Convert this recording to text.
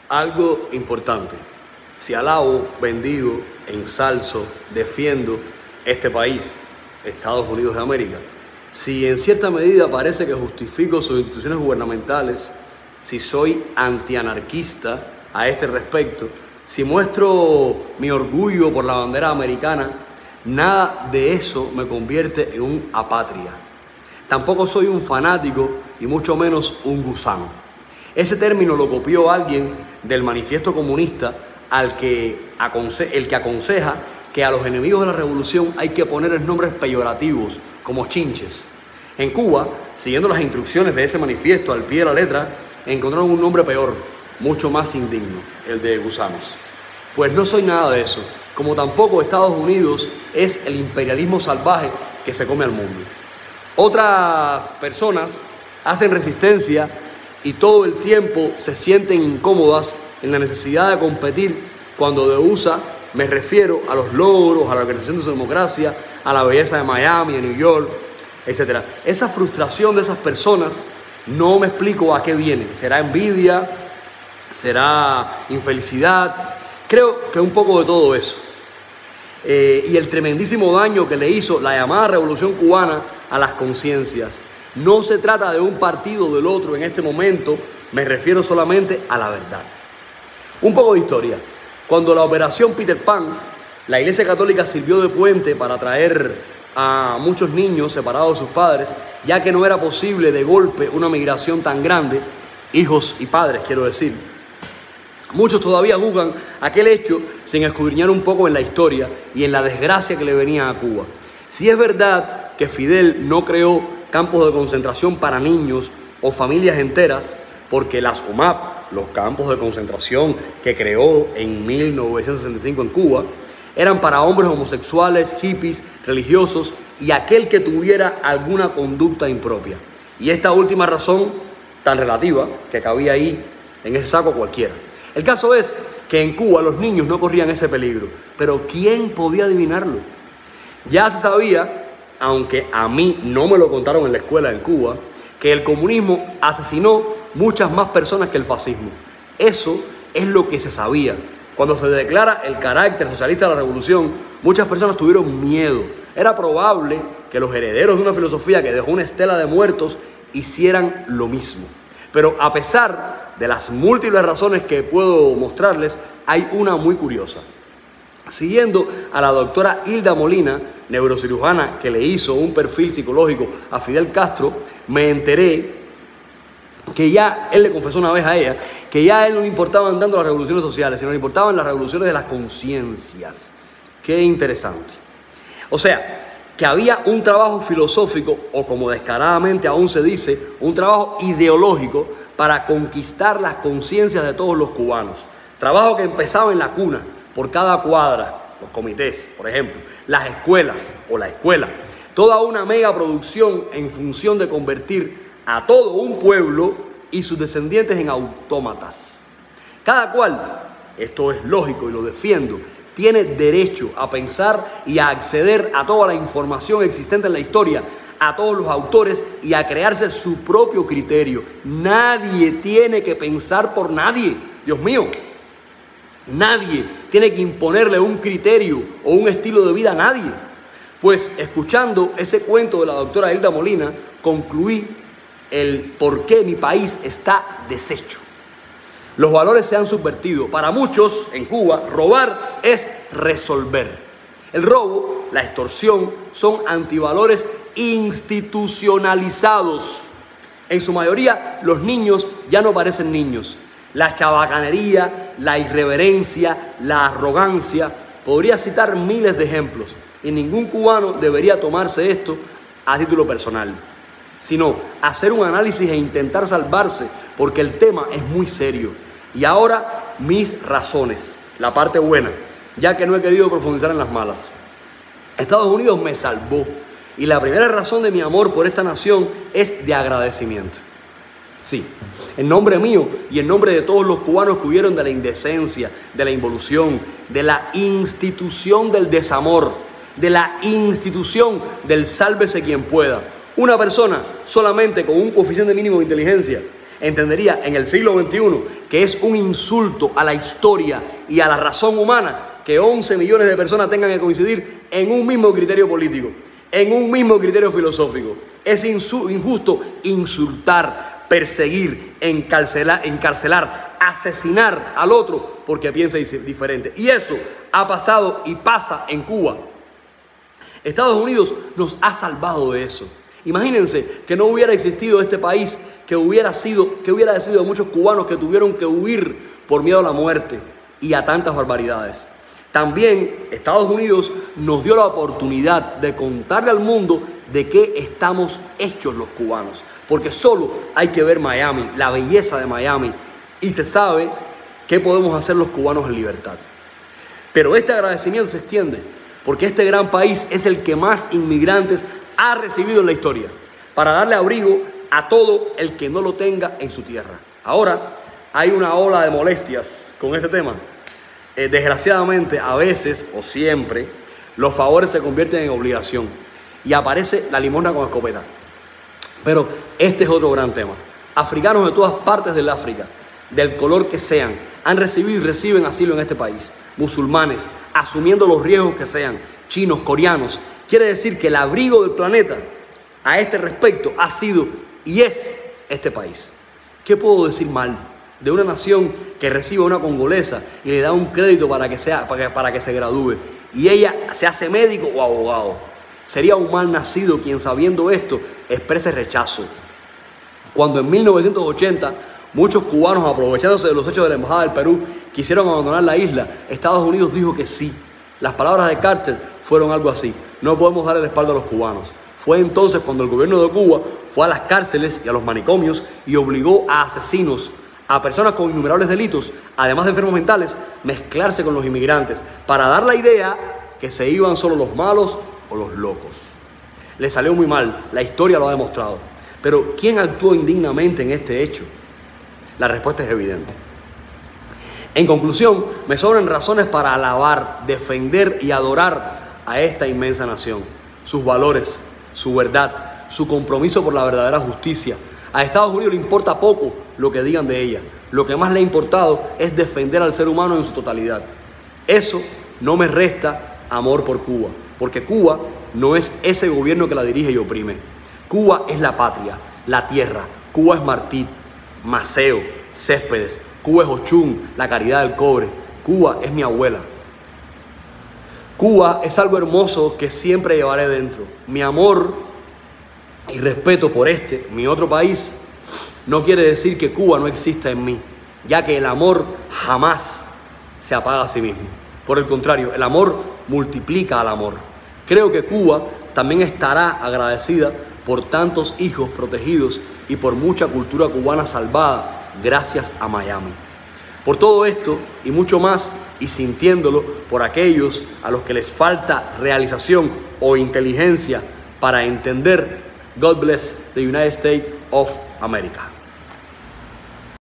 Algo importante, si alabo, bendigo, ensalzo, defiendo este país, Estados Unidos de América, si en cierta medida parece que justifico sus instituciones gubernamentales, si soy antianarquista a este respecto, si muestro mi orgullo por la bandera americana, nada de eso me convierte en un apátria. Tampoco soy un fanático y mucho menos un gusano. Ese término lo copió alguien del Manifiesto Comunista, el que aconseja que a los enemigos de la revolución hay que ponerles nombres peyorativos, como chinches. En Cuba, siguiendo las instrucciones de ese manifiesto al pie de la letra, encontraron un nombre peor, mucho más indigno, el de gusanos. Pues no soy nada de eso, como tampoco Estados Unidos es el imperialismo salvaje que se come al mundo. Otras personas hacen resistencia y todo el tiempo se sienten incómodas en la necesidad de competir, cuando de USA me refiero a los logros, a la organización de su democracia, a la belleza de Miami, de New York, etc. Esa frustración de esas personas no me explico a qué viene. ¿Será envidia? ¿Será infelicidad? Creo que un poco de todo eso. Y el tremendísimo daño que le hizo la llamada Revolución Cubana a las conciencias. No se trata de un partido o del otro en este momento, me refiero solamente a la verdad. Un poco de historia. Cuando la operación Peter Pan, la Iglesia Católica sirvió de puente para atraer a muchos niños separados de sus padres, ya que no era posible de golpe una migración tan grande, hijos y padres quiero decir. Muchos todavía juzgan aquel hecho sin escudriñar un poco en la historia y en la desgracia que le venía a Cuba. Si es verdad que Fidel no creó campos de concentración para niños o familias enteras, porque las UMAP, los campos de concentración que creó en 1965 en Cuba, eran para hombres homosexuales, hippies, religiosos y aquel que tuviera alguna conducta impropia. Y esta última razón, tan relativa, que cabía ahí en ese saco cualquiera. El caso es que en Cuba los niños no corrían ese peligro, pero ¿quién podía adivinarlo? Ya se sabía, aunque a mí no me lo contaron en la escuela en Cuba, que el comunismo asesinó muchas más personas que el fascismo. Eso es lo que se sabía. Cuando se declara el carácter socialista de la revolución, muchas personas tuvieron miedo. Era probable que los herederos de una filosofía que dejó una estela de muertos hicieran lo mismo. Pero a pesar de las múltiples razones que puedo mostrarles, hay una muy curiosa. Siguiendo a la doctora Hilda Molina, neurocirujana que le hizo un perfil psicológico a Fidel Castro, me enteré que ya él le confesó una vez a ella que ya a él no le importaban tanto las revoluciones sociales, sino le importaban las revoluciones de las conciencias. Qué interesante. O sea, que había un trabajo filosófico, o como descaradamente aún se dice, un trabajo ideológico para conquistar las conciencias de todos los cubanos. Trabajo que empezaba en la cuna, por cada cuadra, los comités, por ejemplo, las escuelas o la escuela. Toda una mega producción en función de convertir a todo un pueblo y sus descendientes en autómatas. Cada cual, esto es lógico y lo defiendo, tiene derecho a pensar y a acceder a toda la información existente en la historia, a todos los autores y a crearse su propio criterio. Nadie tiene que pensar por nadie, Dios mío. Nadie tiene que imponerle un criterio o un estilo de vida a nadie. Pues escuchando ese cuento de la doctora Hilda Molina, concluí el por qué mi país está deshecho. Los valores se han subvertido. Para muchos en Cuba, robar es resolver. El robo, la extorsión, son antivalores institucionalizados. En su mayoría, los niños ya no parecen niños. La chabacanería, la irreverencia, la arrogancia. Podría citar miles de ejemplos. Y ningún cubano debería tomarse esto a título personal, sino hacer un análisis e intentar salvarse, porque el tema es muy serio. Y ahora mis razones, la parte buena, ya que no he querido profundizar en las malas. Estados Unidos me salvó y la primera razón de mi amor por esta nación es de agradecimiento. Sí, en nombre mío y en nombre de todos los cubanos que huyeron de la indecencia, de la involución, de la institución del desamor, de la institución del sálvese quien pueda. Una persona solamente con un coeficiente mínimo de inteligencia entendería en el siglo XXI que es un insulto a la historia y a la razón humana que 11 millones de personas tengan que coincidir en un mismo criterio político, en un mismo criterio filosófico. Es injusto insultar, perseguir, encarcelar, asesinar al otro porque piensa diferente. Y eso ha pasado y pasa en Cuba. Estados Unidos nos ha salvado de eso. Imagínense que no hubiera existido este país, que hubiera sido de muchos cubanos que tuvieron que huir por miedo a la muerte y a tantas barbaridades. También Estados Unidos nos dio la oportunidad de contarle al mundo de qué estamos hechos los cubanos. Porque solo hay que ver Miami, la belleza de Miami, y se sabe qué podemos hacer los cubanos en libertad. Pero este agradecimiento se extiende porque este gran país es el que más inmigrantes ha recibido en la historia para darle abrigo a todo el que no lo tenga en su tierra. Ahora hay una ola de molestias con este tema. Desgraciadamente, a veces o siempre, los favores se convierten en obligación y aparece la limosna con escopeta. Pero este es otro gran tema. Africanos de todas partes del África, del color que sean, han recibido y reciben asilo en este país. Musulmanes, asumiendo los riesgos que sean, chinos, coreanos. Quiere decir que el abrigo del planeta a este respecto ha sido y es este país. ¿Qué puedo decir mal de una nación que recibe a una congolesa y le da un crédito para que se gradúe y ella se hace médico o abogado? Sería un mal nacido quien, sabiendo esto, exprese rechazo. Cuando en 1980 muchos cubanos, aprovechándose de los hechos de la Embajada del Perú, quisieron abandonar la isla, Estados Unidos dijo que sí. Las palabras de Carter fueron algo así: no podemos dar el respaldo a los cubanos. Fue entonces cuando el gobierno de Cuba fue a las cárceles y a los manicomios y obligó a asesinos, a personas con innumerables delitos, además de enfermos mentales, mezclarse con los inmigrantes para dar la idea que se iban solo los malos o los locos. Le salió muy mal, la historia lo ha demostrado. Pero ¿quién actuó indignamente en este hecho? La respuesta es evidente. En conclusión, me sobran razones para alabar, defender y adorar a esta inmensa nación, sus valores, su verdad, su compromiso por la verdadera justicia. A Estados Unidos le importa poco lo que digan de ella. Lo que más le ha importado es defender al ser humano en su totalidad. Eso no me resta amor por Cuba, porque Cuba no es ese gobierno que la dirige y oprime. Cuba es la patria, la tierra. Cuba es Martí, Maceo, Céspedes. Cuba es Ochún, la caridad del cobre. Cuba es mi abuela. Cuba es algo hermoso que siempre llevaré dentro. Mi amor y respeto por mi otro país, no quiere decir que Cuba no exista en mí, ya que el amor jamás se apaga a sí mismo. Por el contrario, el amor multiplica al amor. Creo que Cuba también estará agradecida por tantos hijos protegidos y por mucha cultura cubana salvada gracias a Miami. Por todo esto y mucho más, y sintiéndolo por aquellos a los que les falta realización o inteligencia para entender, God bless the United States of America.